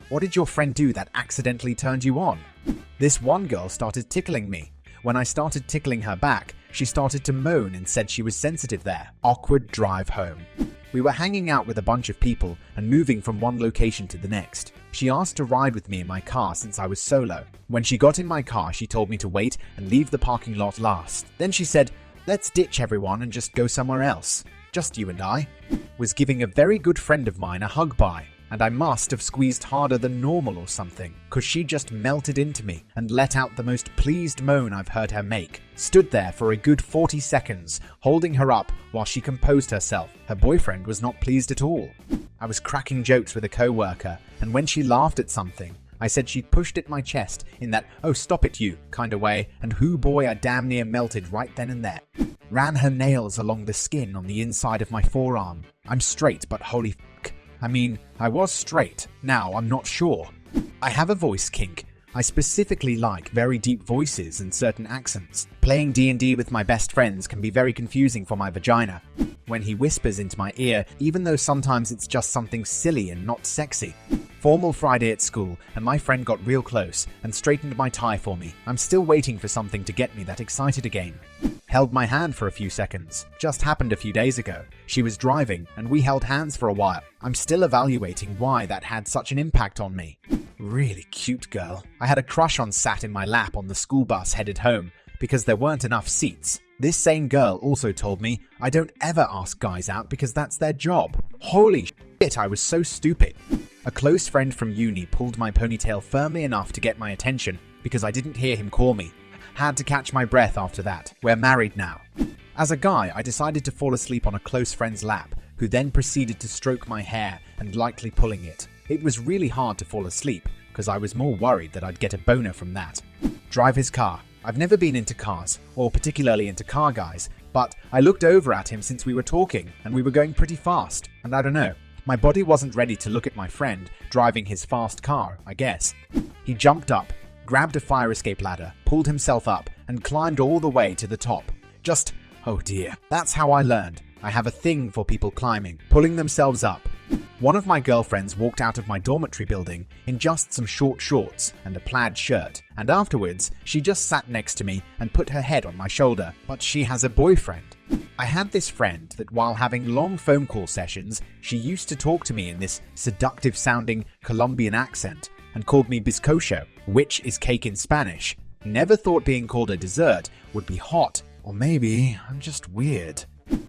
What did your friend do that accidentally turned you on? This one girl started tickling me. When I started tickling her back, she started to moan and said she was sensitive there. Awkward drive home. We were hanging out with a bunch of people and moving from one location to the next. She asked to ride with me in my car since I was solo. When she got in my car, she told me to wait and leave the parking lot last. Then she said, "Let's ditch everyone and just go somewhere else. Just you and I." Was giving a very good friend of mine a hug by, and I must have squeezed harder than normal or something, cause she just melted into me and let out the most pleased moan I've heard her make. Stood there for a good 40 seconds, holding her up while she composed herself. Her boyfriend was not pleased at all. I was cracking jokes with a co-worker, and when she laughed at something, I said she'd pushed at my chest in that "oh stop it you" kind of way, and hoo boy, I damn near melted right then and there. Ran her nails along the skin on the inside of my forearm. I'm straight, but holy f***. I mean, I was straight. Now I'm not sure. I have a voice kink. I specifically like very deep voices and certain accents. Playing D&D with my best friends can be very confusing for my vagina. When he whispers into my ear, even though sometimes it's just something silly and not sexy. Formal Friday at school, and my friend got real close and straightened my tie for me. I'm still waiting for something to get me that excited again. Held my hand for a few seconds. Just happened a few days ago. She was driving, and we held hands for a while. I'm still evaluating why that had such an impact on me. Really cute girl. I had a crush on sat in my lap on the school bus headed home because there weren't enough seats. This same girl also told me I don't ever ask guys out because that's their job. Holy shit, I was so stupid. A close friend from uni pulled my ponytail firmly enough to get my attention because I didn't hear him call me. Had to catch my breath after that. We're married now. As a guy, I decided to fall asleep on a close friend's lap, who then proceeded to stroke my hair and lightly pulling it. It was really hard to fall asleep because I was more worried that I'd get a boner from that. Drive his car. I've never been into cars, or particularly into car guys, but I looked over at him since we were talking, and we were going pretty fast, and I don't know. My body wasn't ready to look at my friend driving his fast car, I guess. He jumped up, grabbed a fire escape ladder, pulled himself up, and climbed all the way to the top. Just, oh dear. That's how I learned. I have a thing for people climbing, pulling themselves up. One of my girlfriends walked out of my dormitory building in just some short shorts and a plaid shirt, and afterwards she just sat next to me and put her head on my shoulder, but she has a boyfriend. I had this friend that while having long phone call sessions, she used to talk to me in this seductive sounding Colombian accent and called me bizcocho, which is cake in Spanish. Never thought being called a dessert would be hot, or maybe I'm just weird.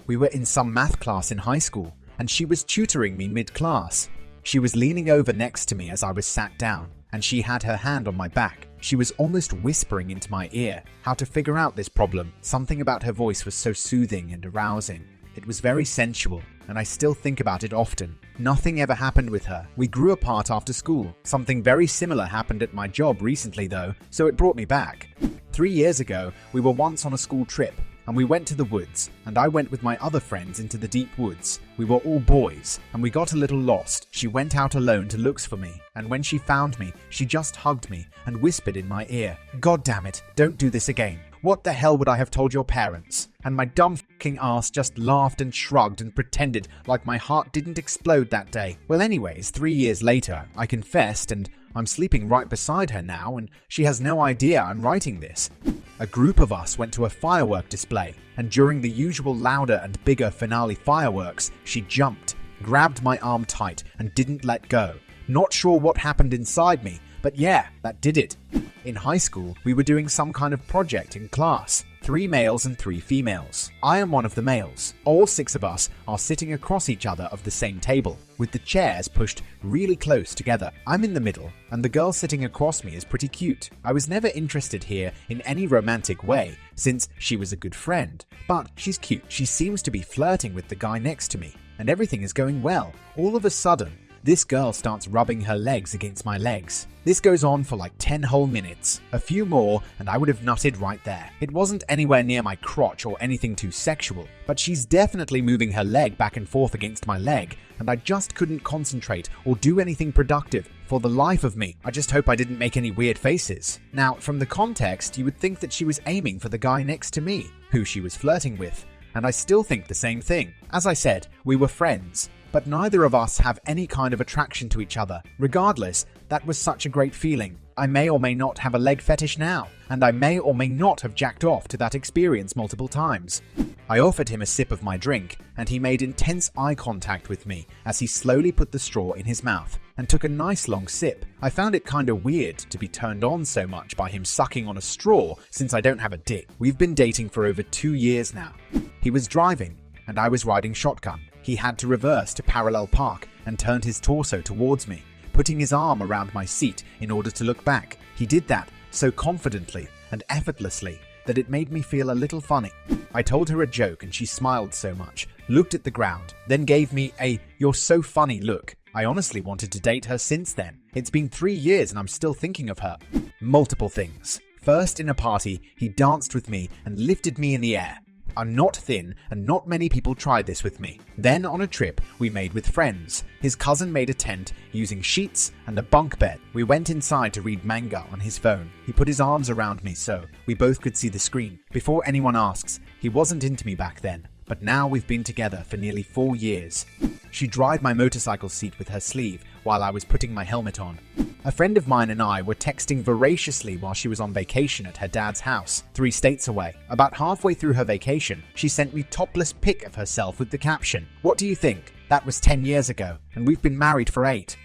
We were in some math class in high school, and she was tutoring me mid-class. She was leaning over next to me as I was sat down, and she had her hand on my back. She was almost whispering into my ear how to figure out this problem. Something about her voice was so soothing and arousing. It was very sensual, and I still think about it often. Nothing ever happened with her. We grew apart after school. Something very similar happened at my job recently though, so it brought me back. 3 years ago, we were once on a school trip, and we went to the woods, and I went with my other friends into the deep woods. We were all boys, and we got a little lost. She went out alone to look for me, and when she found me, she just hugged me and whispered in my ear, "God damn it, don't do this again. What the hell would I have told your parents?" And my dumb fucking ass just laughed and shrugged and pretended like my heart didn't explode that day. Well anyways, 3 years later, I confessed, and I'm sleeping right beside her now, and she has no idea I'm writing this. A group of us went to a firework display, and during the usual louder and bigger finale fireworks, she jumped, grabbed my arm tight, and didn't let go. Not sure what happened inside me, but yeah, that did it. In high school, we were doing some kind of project in class. 3 males and 3 females. I am one of the males. All 6 of us are sitting across each other of the same table, with the chairs pushed really close together. I'm in the middle, and the girl sitting across me is pretty cute. I was never interested here in any romantic way, since she was a good friend. But she's cute. She seems to be flirting with the guy next to me, and everything is going well. All of a sudden, this girl starts rubbing her legs against my legs. This goes on for like 10 whole minutes. A few more and I would have nutted right there. It wasn't anywhere near my crotch or anything too sexual, but she's definitely moving her leg back and forth against my leg, and I just couldn't concentrate or do anything productive for the life of me. I just hope I didn't make any weird faces. Now, from the context, you would think that she was aiming for the guy next to me, who she was flirting with, and I still think the same thing. As I said, we were friends, but neither of us have any kind of attraction to each other. Regardless, That was such a great feeling. I may or may not have a leg fetish now, and I may or may not have jacked off to that experience multiple times. I offered him a sip of my drink, and he made intense eye contact with me as he slowly put the straw in his mouth and took a nice long sip. I found it kinda weird to be turned on so much by him sucking on a straw since I don't have a dick. We've been dating for over 2 years now. He was driving, and I was riding shotgun. He had to reverse to parallel park and turned his torso towards me, putting his arm around my seat in order to look back. He did that so confidently and effortlessly that it made me feel a little funny. I told her a joke and she smiled so much, looked at the ground, then gave me a "you're so funny" look. I honestly wanted to date her since then. It's been 3 years and I'm still thinking of her. Multiple things. First, in a party, he danced with me and lifted me in the air. I'm not thin, and not many people tried this with me. Then on a trip we made with friends. His cousin made a tent using sheets and a bunk bed. We went inside to read manga on his phone. He put his arms around me so we both could see the screen. Before anyone asks, he wasn't into me back then, but now we've been together for nearly 4 years. She dried my motorcycle seat with her sleeve while I was putting my helmet on. A friend of mine and I were texting voraciously while she was on vacation at her dad's house, 3 states away. About halfway through her vacation, she sent me topless pic of herself with the caption, "What do you think? That was 10 years ago, and we've been married for 8.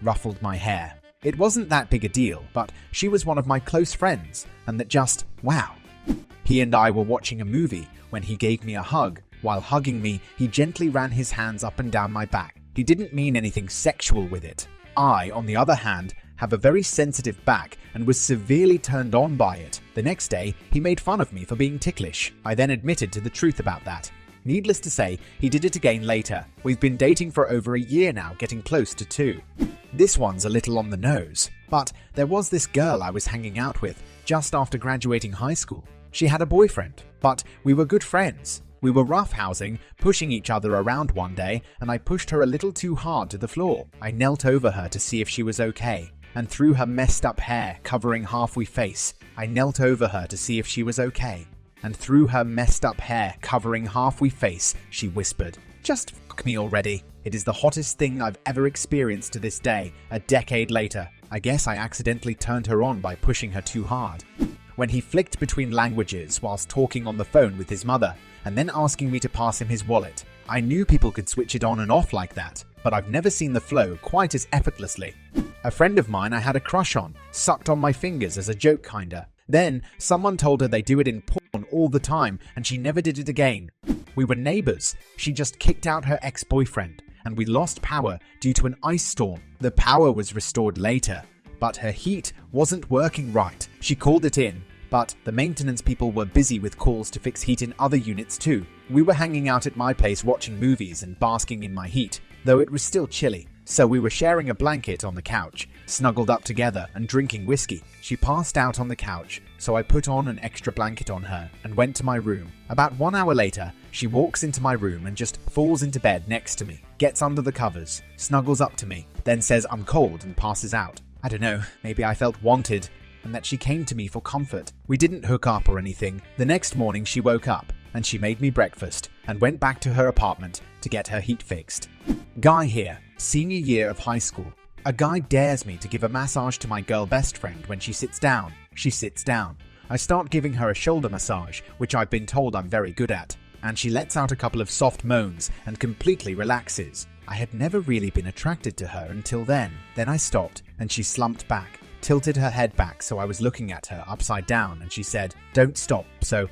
Ruffled my hair. It wasn't that big a deal, but she was one of my close friends, and that just, wow. He and I were watching a movie when he gave me a hug. While hugging me, he gently ran his hands up and down my back. He didn't mean anything sexual with it. I, on the other hand, have a very sensitive back and was severely turned on by it. The next day, he made fun of me for being ticklish. I then admitted to the truth about that. Needless to say, he did it again later. We've been dating for over a year now, getting close to 2. This one's a little on the nose, but there was this girl I was hanging out with just after graduating high school. She had a boyfriend, but we were good friends. We were roughhousing, pushing each other around one day, and I pushed her a little too hard to the floor. I knelt over her to see if she was okay, and through her messed up hair covering half my face, I knelt over her to see if she was okay. And through her messed up hair covering half my face, she whispered, "Just fuck me already." It is the hottest thing I've ever experienced to this day, a decade later. I guess I accidentally turned her on by pushing her too hard. When he flicked between languages whilst talking on the phone with his mother, and then asking me to pass him his wallet. I knew people could switch it on and off like that, but I've never seen the flow quite as effortlessly. A friend of mine I had a crush on sucked on my fingers as a joke kinda. Then someone told her they do it in porn all the time and she never did it again. We were neighbors. She just kicked out her ex-boyfriend and we lost power due to an ice storm. The power was restored later, but her heat wasn't working right. She called it in, but the maintenance people were busy with calls to fix heat in other units too. We were hanging out at my place watching movies and basking in my heat, though it was still chilly. So we were sharing a blanket on the couch, snuggled up together and drinking whiskey. She passed out on the couch, so I put on an extra blanket on her and went to my room. About 1 hour later, she walks into my room and just falls into bed next to me, gets under the covers, snuggles up to me, then says I'm cold and passes out. I don't know, maybe I felt wanted, and that she came to me for comfort. We didn't hook up or anything. The next morning she woke up and she made me breakfast and went back to her apartment to get her heat fixed. Guy here, senior year of high school. A guy dares me to give a massage to my girl best friend when she sits down. She sits down. I start giving her a shoulder massage, which I've been told I'm very good at, and she lets out a couple of soft moans and completely relaxes. I had never really been attracted to her until then. Then I stopped and she slumped back, tilted her head back so I was looking at her upside down, and she said, "Don't stop." So,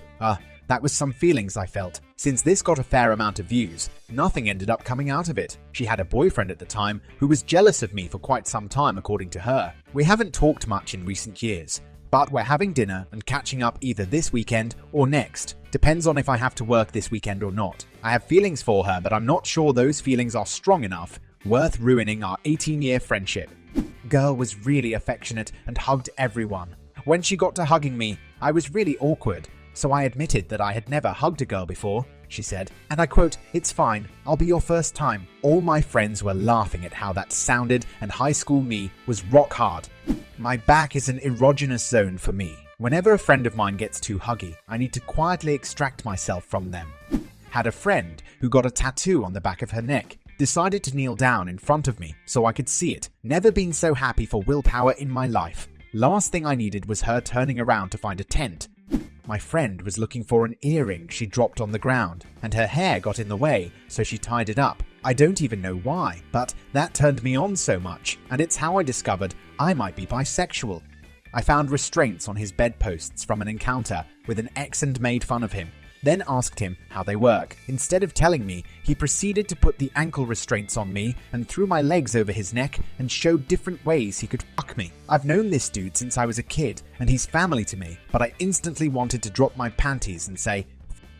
that was some feelings I felt. Since this got a fair amount of views, nothing ended up coming out of it. She had a boyfriend at the time who was jealous of me for quite some time, according to her. We haven't talked much in recent years, but we're having dinner and catching up either this weekend or next. Depends on if I have to work this weekend or not. I have feelings for her, but I'm not sure those feelings are strong enough, worth ruining our 18-year friendship. Girl was really affectionate and hugged everyone. When she got to hugging me, I was really awkward, so I admitted that I had never hugged a girl before, she said, and I quote, "It's fine, I'll be your first time." All my friends were laughing at how that sounded, and high school me was rock hard. My back is an erogenous zone for me. Whenever a friend of mine gets too huggy, I need to quietly extract myself from them. Had a friend who got a tattoo on the back of her neck. decided to kneel down in front of me so I could see it. Never been so happy for willpower in my life. Last thing I needed was her turning around to find a tent. My friend was looking for an earring she dropped on the ground, and her hair got in the way, so she tied it up. I don't even know why, but that turned me on so much, and it's how I discovered I might be bisexual. I found restraints on his bedposts from an encounter with an ex and made fun of him, then asked him how they work. Instead of telling me, he proceeded to put the ankle restraints on me and threw my legs over his neck and showed different ways he could fuck me. I've known this dude since I was a kid, and he's family to me, but I instantly wanted to drop my panties and say,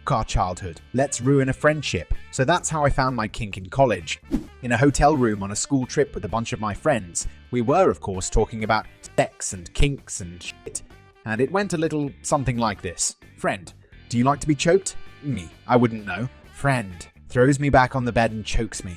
fuck our childhood, let's ruin a friendship. So that's how I found my kink in college. In a hotel room on a school trip with a bunch of my friends, we were of course talking about sex and kinks and shit, and it went a little something like this. Friend: do you like to be choked? Me: I wouldn't know. Friend: throws me back on the bed and chokes me.